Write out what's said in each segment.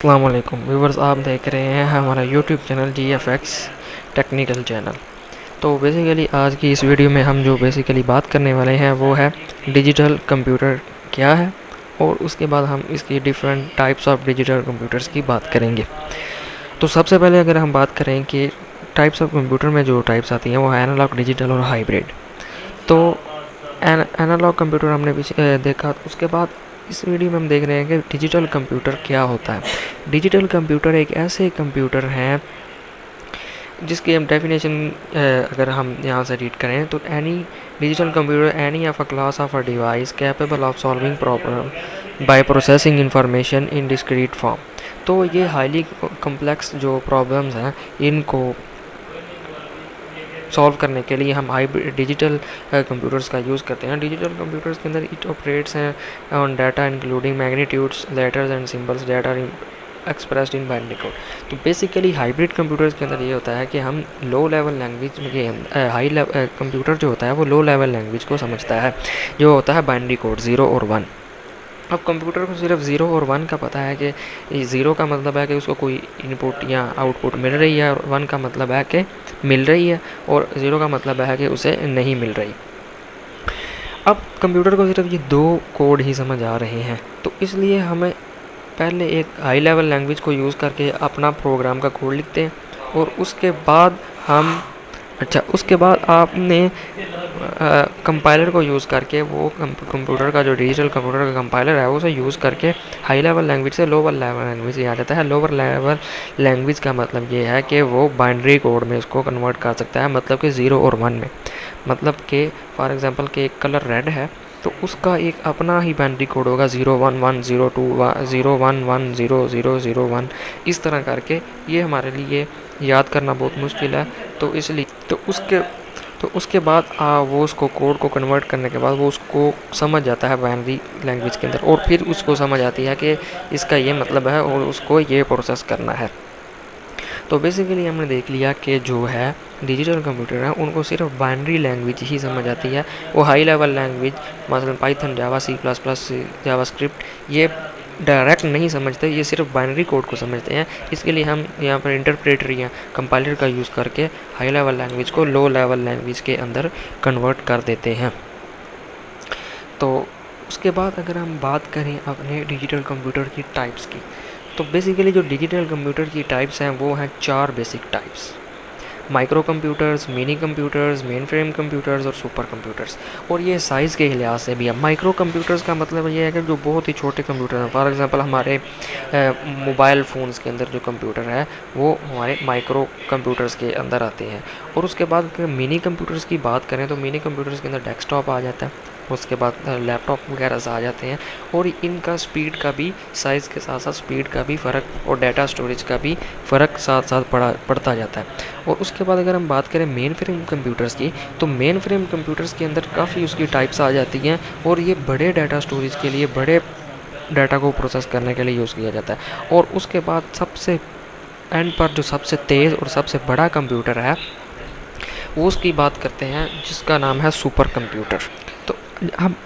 अस्सलाम वालेकुम व्यूवर्स, आप देख रहे हैं हमारा YouTube channel GFX technical channel. तो बेसिकली आज की इस वीडियो में हम जो बेसिकली बात करने वाले हैं वो है डिजिटल कंप्यूटर क्या है, और उसके बाद हम इसकी different types of digital computers की बात करेंगे। तो सबसे पहले अगर हम बात करें कि टाइप्स ऑफ कंप्यूटर में जो टाइप्स आती हैं वो है एनालॉग, डिजिटल और हाइब्रिड। तो एनालॉग कंप्यूटर हमने पीछे देखा, उसके बाद इस वीडियो में हम देख रहे हैं कि डिजिटल कंप्यूटर क्या होता है। डिजिटल कंप्यूटर एक ऐसे कंप्यूटर हैं जिसकी हम डेफिनेशन अगर हम यहाँ से रीड करें तो any digital computer any of a class of a device capable of solving problem by processing information in discrete form. तो ये हाईली कम्प्लेक्स जो प्रॉब्लम्स हैं इनको सॉल्व करने के लिए हम हाइब्रिड डिजिटल कंप्यूटर्स का यूज़ करते हैं। डिजिटल कंप्यूटर्स के अंदर इट ऑपरेट्स हैं on data including magnitudes, letters and symbols that are expressed in binary code. तो बेसिकली हाइब्रिड कंप्यूटर्स के अंदर ये होता है कि हम लो लेवल लैंग्वेज के हाई लेवल कंप्यूटर जो होता है वो लो लेवल लैंग्वेज को समझता है, जो होता है बाइनरी कोड 0 और 1। अब कंप्यूटर को सिर्फ 0 और 1 का पता है कि 0 का मतलब है कि उसको कोई इनपुट या आउटपुट मिल रही है, और 1 का मतलब है कि मिल रही है, और 0 का मतलब है कि उसे नहीं मिल रही। अब कंप्यूटर को सिर्फ ये दो कोड ही समझ आ रहे हैं, तो इसलिए हमें पहले एक हाई लेवल लैंग्वेज को यूज़ करके अपना प्रोग्राम का कोड लिखते हैं, और उसके बाद आपने कंपाइलर को यूज़ करके वो कंप्यूटर का जो डिजिटल कंप्यूटर का कंपाइलर है उसे यूज़ करके हाई लेवल लैंग्वेज से लोअर लेवल लैंग्वेज आ जाता है। लोअर लेवल लैंग्वेज का मतलब ये है कि वो बाइनरी कोड में इसको कन्वर्ट कर सकता है, मतलब कि 0 और 1 में। मतलब कि फॉर एग्जांपल कि एक कलर रेड है तो उसका एक अपना ही बाइनरी कोड होगा 01102 011100001। इस तरह करके ये हमारे लिए याद करना बहुत मुश्किल है। तो इसलिए उसके बाद वो उसको कोड को कन्वर्ट करने के बाद वो उसको समझ जाता है बाइनरी लैंग्वेज के अंदर, और फिर उसको समझ आती है कि इसका ये मतलब है और उसको ये प्रोसेस करना है। तो बेसिकली हमने देख लिया कि जो है डिजिटल कंप्यूटर है उनको सिर्फ बाइनरी लैंग्वेज ही समझ आती है। वो हाई लेवल लैंग्वेज मसलन पाइथन, जावा, C++, जावास्क्रिप्ट ये डायरेक्ट नहीं समझते, ये सिर्फ बाइनरी कोड को समझते हैं। इसके लिए हम यहाँ पर इंटरप्रेटर या कंपाइलर का यूज़ करके हाई लेवल लैंग्वेज को लो लेवल लैंग्वेज के अंदर कन्वर्ट कर देते हैं। तो उसके बाद अगर हम बात करें अपने डिजिटल कंप्यूटर की टाइप्स की, तो बेसिकली जो डिजिटल कंप्यूटर की टाइप्स हैं वो हैं 4 basic types: micro computers, mini computers, main frame computers और सुपर कंप्यूटर्स। और ये साइज़ के लिहाज से भी है। माइक्रो कंप्यूटर्स का मतलब ये है कि जो बहुत ही छोटे कंप्यूटर हैं, फॉर एग्जांपल हमारे मोबाइल फ़ोन्स के अंदर जो कंप्यूटर है वो हमारे माइक्रो कंप्यूटर्स के अंदर आते हैं। और उसके बाद अगर मिनी कंप्यूटर्स की बात करें तो मिनी कंप्यूटर्स के अंदर डेस्कटॉप आ जाता है, उसके बाद लैपटॉप वगैरह आ जाते हैं, और इनका स्पीड का भी, साइज़ के साथ साथ स्पीड का भी फ़र्क और डाटा स्टोरेज का भी फ़र्क साथ साथ पड़ता जाता है। और उसके बाद अगर हम बात करें मेन फ्रेम कंप्यूटर्स की, तो मेन फ्रेम कंप्यूटर्स के अंदर काफ़ी उसकी टाइप्स आ जाती हैं, और ये बड़े डाटा स्टोरेज के लिए, बड़े डाटा को प्रोसेस करने के लिए यूज़ किया जाता है। और उसके बाद सबसे एंड पर जो सबसे तेज़ और सबसे बड़ा कंप्यूटर है वो उसकी बात करते हैं, जिसका नाम है सुपर कंप्यूटर। तो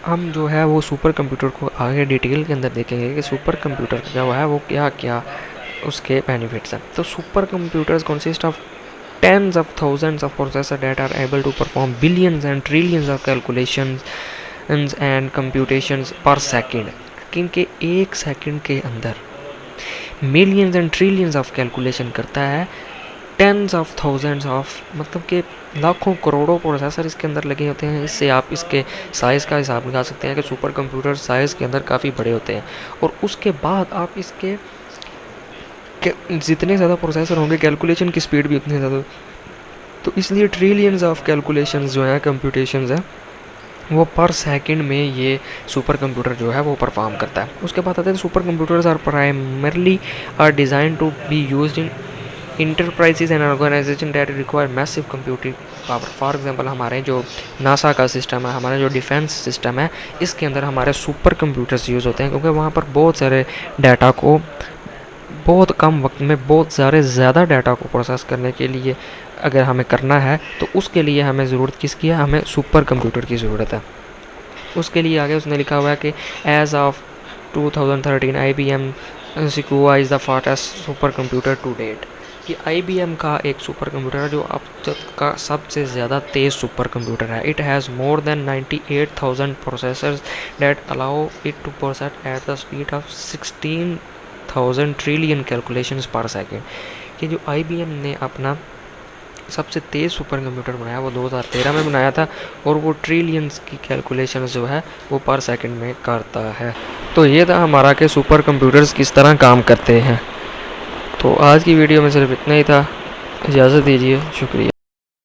हम जो है वो सुपर कंप्यूटर को आगे डिटेल के अंदर देखेंगे कि सुपर कंप्यूटर जो है वो क्या क्या उसके बेनिफिट्स हैं। तो super computers consist of tens of thousands of processors that are able to perform billions and trillions of calculations and computations per second। क्योंकि एक सेकंड के अंदर millions and trillions of calculation करता है। टेंस ऑफ थाउजेंड्स ऑफ मतलब कि लाखों करोड़ों प्रोसेसर इसके अंदर लगे होते हैं। इससे आप इसके साइज़ का हिसाब लगा सकते हैं कि सुपर कंप्यूटर साइज़ के अंदर काफ़ी बड़े होते हैं। और उसके बाद आप इसके जितने ज़्यादा प्रोसेसर होंगे कैलकुलेशन की स्पीड भी उतनी ज़्यादा, तो इसलिए ट्रिलियंस ऑफ कैलकुलेशंस जो हैं, कंप्यूटेशंस हैं, वो पर सेकंड में ये सुपर कंप्यूटर जो है वो परफॉर्म करता है। उसके बाद आते हैं super computers are primarily are design to be used in enterprises and organisation that require massive computing power. For example हमारे जो नासा का सिस्टम है, हमारा जो डिफेंस सिस्टम है, इसके अंदर हमारे सुपर कंप्यूटर्स यूज़ होते हैं, क्योंकि वहाँ पर बहुत सारे डाटा को बहुत कम वक्त में बहुत सारे ज़्यादा डाटा को प्रोसेस करने के लिए अगर हमें करना है तो उसके लिए हमें ज़रूरत किसकी है? हमें सुपर कंप्यूटर की ज़रूरत है। उसके लिए आगे उसने लिखा हुआ है कि as of 2013 IBM Sequoia is the fastest super computer to date. कि IBM का एक सुपर कंप्यूटर है जो अब तक का सबसे ज़्यादा तेज़ सुपर कंप्यूटर है। It has more than 98,000 processors that allow it to process at the speed of 16,000 trillion calculations per second. कि जो IBM ने अपना सबसे तेज़ सुपर कंप्यूटर बनाया वो 2013 में बनाया था, और वो ट्रिलियंस की कैलकुलेशन जो है वो पर सेकंड में करता है। तो ये था हमारा कि सुपर कंप्यूटर्स किस तरह काम करते हैं। तो आज की वीडियो में सिर्फ इतना ही था। इजाज़त दीजिए, शुक्रिया।